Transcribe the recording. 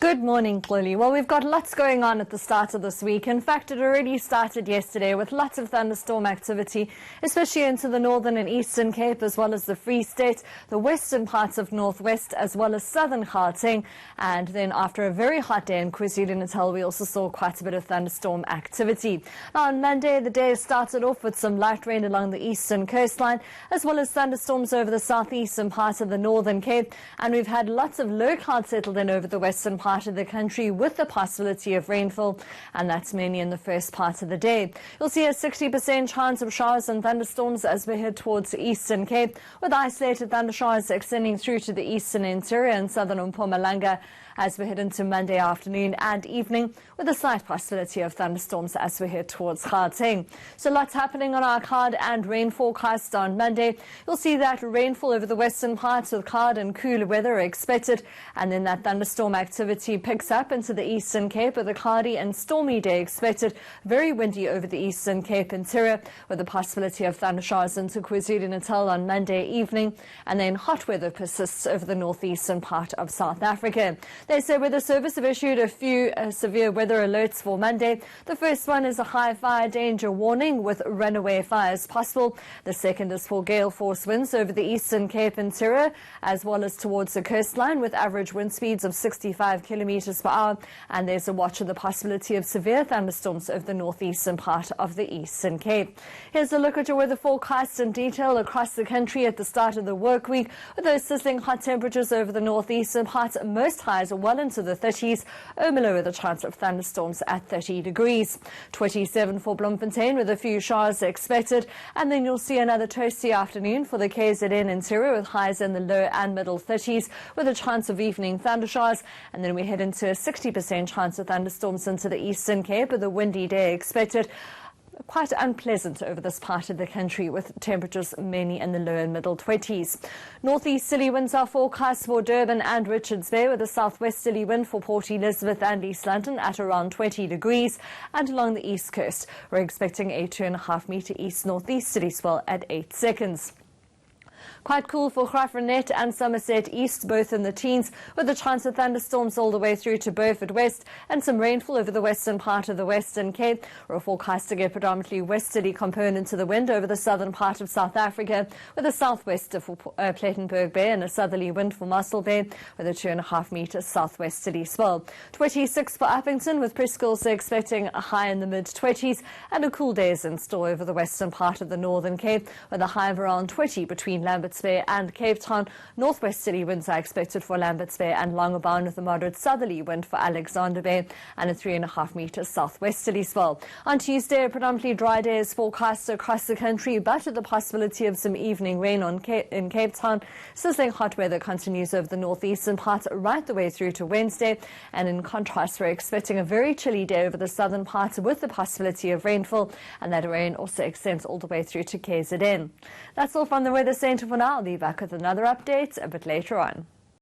Good morning, Xoli. Well, we've got lots going on at the start of this week. In fact, it already started yesterday with lots of thunderstorm activity, especially into the northern and eastern Cape, as well as the Free State, the western parts of northwest, as well as southern Gauteng. And then after a very hot day in KwaZulu-Natal, we also saw quite a bit of thunderstorm activity. Now, on Monday, the day started off with some light rain along the eastern coastline, as well as thunderstorms over the southeastern part of the northern Cape. And we've had lots of low clouds settled in over the western part of the country with the possibility of rainfall, and that's mainly in the first part of the day. You'll see a 60% chance of showers and thunderstorms as we head towards the eastern Cape, with isolated thundershowers extending through to the eastern interior and southern Mpumalanga as we head into Monday afternoon and evening, with a slight possibility of thunderstorms as we head towards Gauteng. So lots happening on our cloud and rain forecast on Monday. You'll see that rainfall over the western parts with cloud and cooler weather are expected, and then that thunderstorm activity picks up into the eastern Cape with a cloudy and stormy day expected. Very windy over the eastern Cape interior, with the possibility of thundershowers into KwaZulu-Natal on Monday evening, and then hot weather persists over the northeastern part of South Africa. They say Weather Service have issued a few severe weather alerts for Monday. The first one is a high fire danger warning with runaway fires possible. The second is for gale force winds over the eastern Cape interior, as well as towards the coastline, with average wind speeds of 65 kilometers per hour. And there's a watch of the possibility of severe thunderstorms over the northeastern part of the eastern Cape. Here's a look at your weather forecast in detail across the country at the start of the work week, with those sizzling hot temperatures over the northeastern parts, most highs well into the 30s. Ermelo with a chance of thunderstorms at 30 degrees. 27 for Bloemfontein with a few showers expected. And then you'll see another toasty afternoon for the KZN interior, with highs in the low and middle 30s, with a chance of evening thundershowers. And then we head into a 60% chance of thunderstorms into the eastern Cape, with a windy day expected. Quite unpleasant over this part of the country, with temperatures mainly in the low and middle 20s. Northeasterly winds are forecast for Durban and Richards Bay, with a southwesterly wind for Port Elizabeth and East London at around 20 degrees. And along the east coast, we're expecting a 2.5 metre east-northeasterly swell at 8 seconds. Quite cool for Graaff-Reinet and Somerset East, both in the teens, with a chance of thunderstorms all the way through to Beaufort West, and some rainfall over the western part of the Western Cape. We're forecasting a predominantly westerly component to the wind over the southern part of South Africa, with a southwester for Plettenberg Bay and a southerly wind for Mossel Bay, with a 2.5 metre southwesterly swell. 26 for Uppington, with Presque also expecting a high in the mid-20s, and a cool day is in store over the western part of the Northern Cape, with a high of around 20 between Lambert's Bay and Cape Town. Northwesterly winds are expected for Lambert's Bay and Longabon, with a moderate southerly wind for Alexander Bay and a 3.5 metre southwesterly swell. On Tuesday, a predominantly dry day is forecast across the country, but with the possibility of some evening rain in Cape Town. Sizzling hot weather continues over the northeastern part right the way through to Wednesday, and in contrast, we're expecting a very chilly day over the southern part with the possibility of rainfall, and that rain also extends all the way through to KZN. That's all from the Weather Centre for now. I'll be back with another update a bit later on.